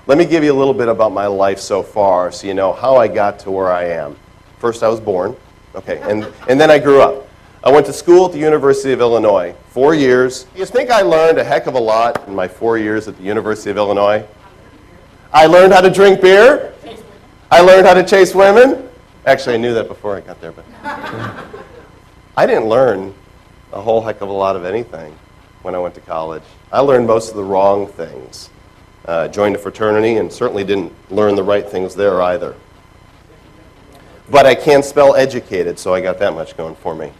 Let me give you a little bit about my life so far so you know how I got to where I am. First, I was born, okay, and then I grew up. I went to school at the University of Illinois, 4 years. You think I learned a heck of a lot in my 4 years at the University of Illinois? I learned how to drink beer. I learned how to chase women. Actually, I knew that before I got there, but I didn't learn a whole heck of a lot of anything when I went to college. I learned most of the wrong things. Joined a fraternity and certainly didn't learn the right things there either. But I can spell educated, so I got that much going for me.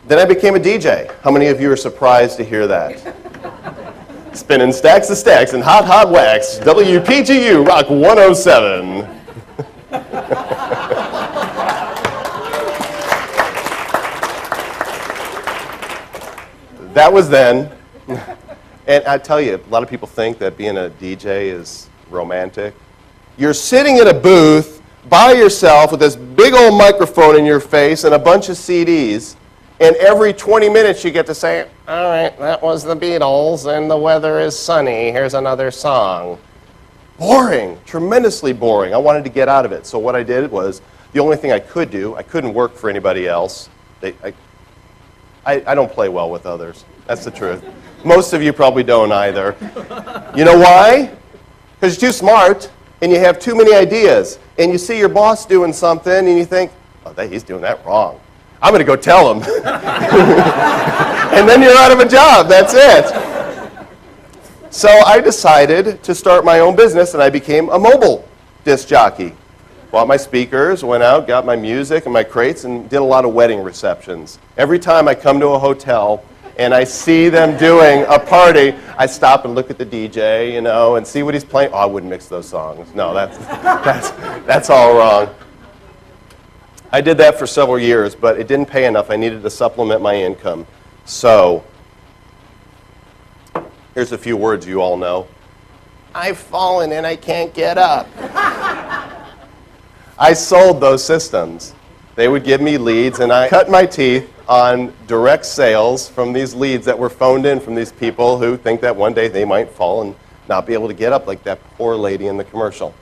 Then I became a DJ. How many of you are surprised to hear that? Spinning stacks of stacks and hot, hot wax. WPGU Rock 107. That was then. And I tell you, a lot of people think that being a DJ is romantic. You're sitting in a booth by yourself with this big old microphone in your face and a bunch of CDs, and every 20 minutes you get to say, all right, that was the Beatles, and the weather is sunny, here's another song. Boring, tremendously boring. I wanted to get out of it, so what I did was, the only thing I could do, I couldn't work for anybody else. I don't play well with others, that's the truth. Most of you probably don't either. You know why? Because you're too smart, and you have too many ideas, and you see your boss doing something, and you think, oh, he's doing that wrong. I'm going to go tell him. And then you're out of a job. That's it. So I decided to start my own business, and I became a mobile disc jockey. Bought my speakers, went out, got my music and my crates, and did a lot of wedding receptions. Every time I come to a hotel and I see them doing a party, I stop and look at the DJ, you know, and see what he's playing. Oh, I wouldn't mix those songs. No, that's all wrong. I did that for several years, but it didn't pay enough. I needed to supplement my income. So, here's a few words you all know. I've fallen and I can't get up. I sold those systems. They would give me leads, and I cut my teeth on direct sales from these leads that were phoned in from these people who think that one day they might fall and not be able to get up like that poor lady in the commercial.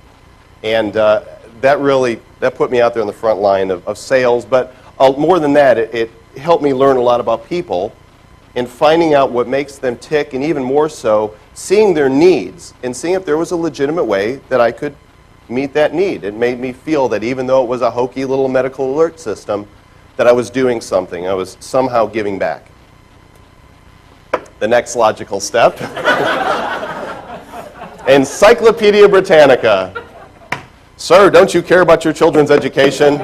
And that put me out there in the front line of sales, but more than that, it helped me learn a lot about people and finding out what makes them tick, and even more so, seeing their needs and seeing if there was a legitimate way that I could meet that need. It made me feel that even though it was a hokey little medical alert system, that I was doing something. I was somehow giving back. The next logical step. Encyclopedia Britannica. Sir, don't you care about your children's education?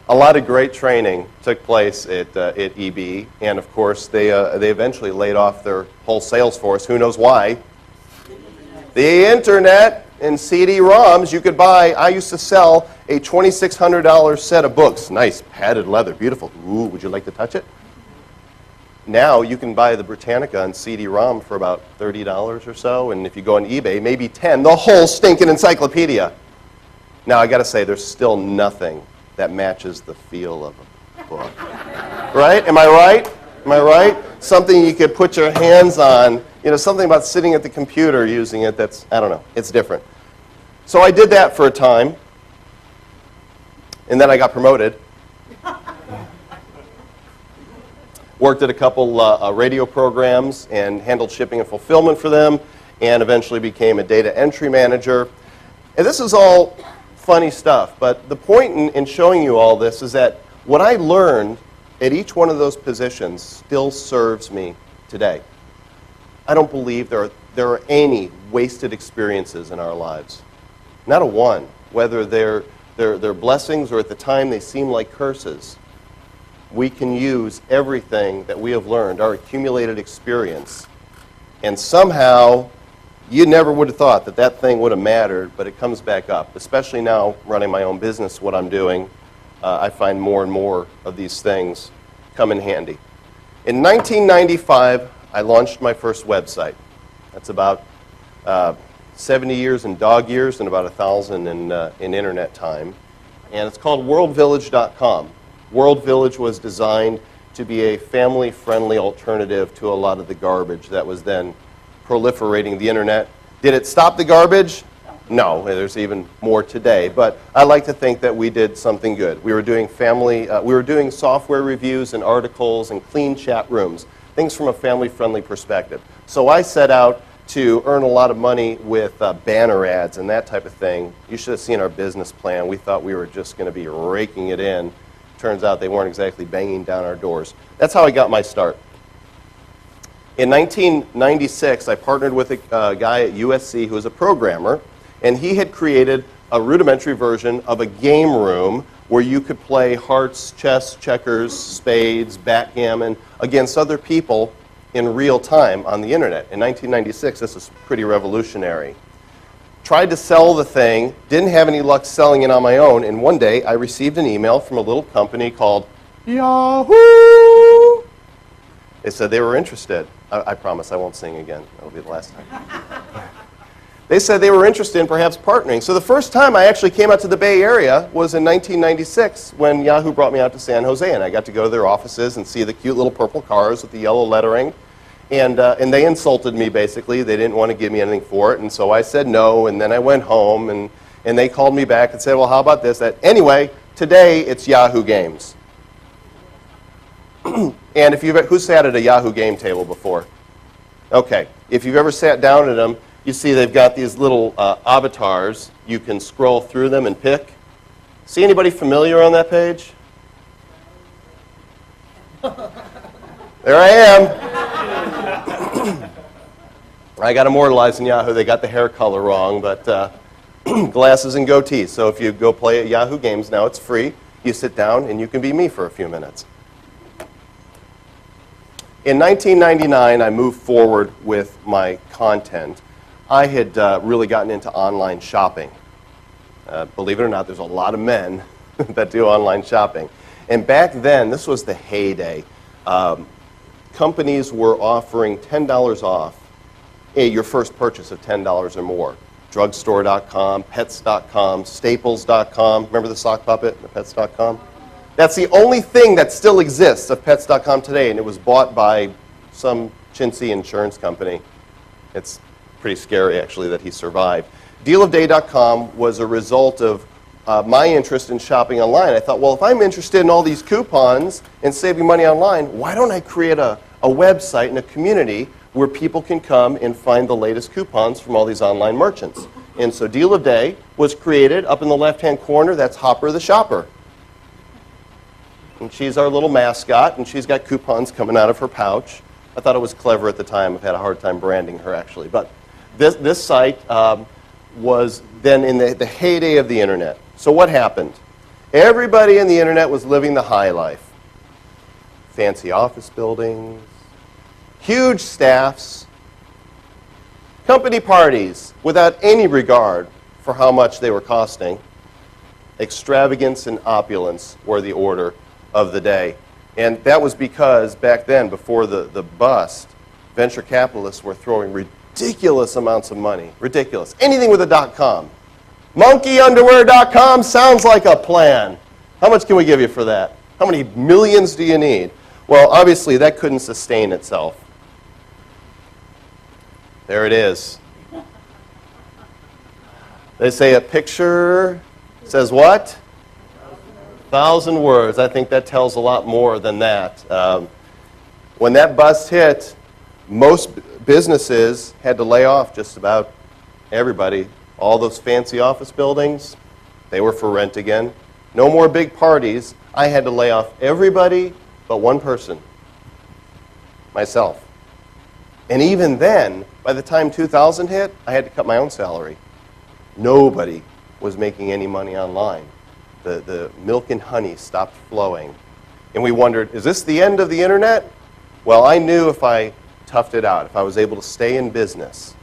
A lot of great training took place at EB, and of course they eventually laid off their whole sales force. Who knows why? The internet and CD-ROMs you could buy. I used to sell a $2,600 set of books. Nice, padded leather, beautiful. Ooh, would you like to touch it? Now you can buy the Britannica on CD-ROM for about $30 or so, and if you go on eBay, maybe $10, the whole stinking encyclopedia. Now I gotta say, there's still nothing that matches the feel of a book. Right? Am I right? Am I right? Something you could put your hands on, you know, something about sitting at the computer using it that's, I don't know, it's different. So I did that for a time, and then I got promoted. Worked at a couple radio programs and handled shipping and fulfillment for them, and eventually became a data entry manager. And this is all funny stuff, but the point in showing you all this is that what I learned at each one of those positions still serves me today. I don't believe there are any wasted experiences in our lives. Not a one, whether they're blessings or at the time they seem like curses. We can use everything that we have learned, our accumulated experience, and somehow you never would have thought that that thing would have mattered, but it comes back up. Especially now, running my own business, what I'm doing, I find more and more of these things come in handy. In 1995, I launched my first website. That's about 70 years in dog years and about 1,000 in internet time. And it's called worldvillage.com. World Village was designed to be a family-friendly alternative to a lot of the garbage that was then proliferating the internet. Did it stop the garbage? No, there's even more today. But I like to think that we did something good. We were doing software reviews and articles and clean chat rooms, things from a family-friendly perspective. So I set out to earn a lot of money with banner ads and that type of thing. You should have seen our business plan. We thought we were just going to be raking it in. Turns out they weren't exactly banging down our doors. That's how I got my start. In 1996, I partnered with a guy at USC who was a programmer, and he had created a rudimentary version of a game room where you could play hearts, chess, checkers, spades, backgammon against other people in real time on the internet. In 1996, this was pretty revolutionary. Tried to sell the thing, didn't have any luck selling it on my own, and one day I received an email from a little company called Yahoo! They said they were interested. I promise I won't sing again. That'll be the last time. They said they were interested in perhaps partnering. So the first time I actually came out to the Bay Area was in 1996 when Yahoo brought me out to San Jose, and I got to go to their offices and see the cute little purple cars with the yellow lettering. And they insulted me, basically. They didn't want to give me anything for it, and so I said no, and then I went home, and they called me back and said, well, how about this? Anyway, today it's Yahoo Games. And if who's sat at a Yahoo game table before? Okay, if you've ever sat down at them, you see they've got these little avatars. You can scroll through them and pick. See anybody familiar on that page? There I am. I got immortalized in Yahoo. They got the hair color wrong, but glasses and goatees. So if you go play at Yahoo Games now, it's free. You sit down and you can be me for a few minutes. In 1999, I moved forward with my content. I had really gotten into online shopping. Believe it or not, there's a lot of men that do online shopping. And back then, this was the heyday. Companies were offering $10 off your first purchase of $10 or more. Drugstore.com, Pets.com, Staples.com. Remember the sock puppet, the Pets.com? That's the only thing that still exists of Pets.com today, and it was bought by some chintzy insurance company. It's pretty scary, actually, that he survived. Dealofday.com was a result of my interest in shopping online. I thought, well, if I'm interested in all these coupons and saving money online, why don't I create a website and a community where people can come and find the latest coupons from all these online merchants? And so Deal of Day was created. Up in the left-hand corner, that's Hopper the Shopper. And she's our little mascot, and she's got coupons coming out of her pouch. I thought it was clever at the time. I've had a hard time branding her, actually. But this site was then in the heyday of the internet. So what happened? Everybody in the internet was living the high life. Fancy office buildings, huge staffs, company parties without any regard for how much they were costing. Extravagance and opulence were the order of the day. And that was because back then, before the bust, venture capitalists were throwing ridiculous amounts of money. Ridiculous. Anything with a .com. Monkeyunderwear.com sounds like a plan. How much can we give you for that? How many millions do you need? Well, obviously, that couldn't sustain itself. There it is. They say a picture says what? 1,000 words. I think that tells a lot more than that. When that bust hit, most businesses had to lay off just about everybody. All those fancy office buildings, they were for rent again. No more big parties. I had to lay off everybody but one person, myself. And even then, by the time 2000 hit, I had to cut my own salary. Nobody was making any money online. The milk and honey stopped flowing. And we wondered, is this the end of the internet? Well, I knew if I toughed it out, if I was able to stay in business,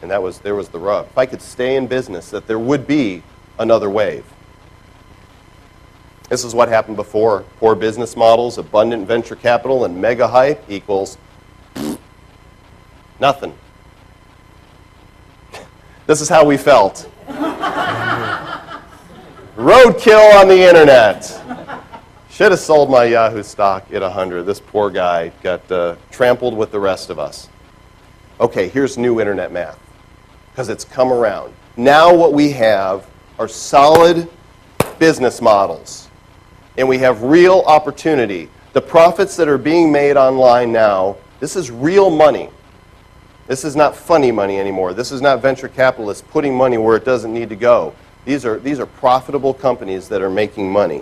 and there was the rub, if I could stay in business, that there would be another wave. This is what happened before. Poor business models, abundant venture capital, and mega hype equals nothing. This is how we felt. Roadkill on the internet. Should have sold my Yahoo stock at 100. This poor guy got trampled with the rest of us. Okay, here's new internet math, because it's come around. Now what we have are solid business models, and we have real opportunity. The profits that are being made online now, this is real money. This is not funny money anymore. This is not venture capitalists putting money where it doesn't need to go. These are profitable companies that are making money.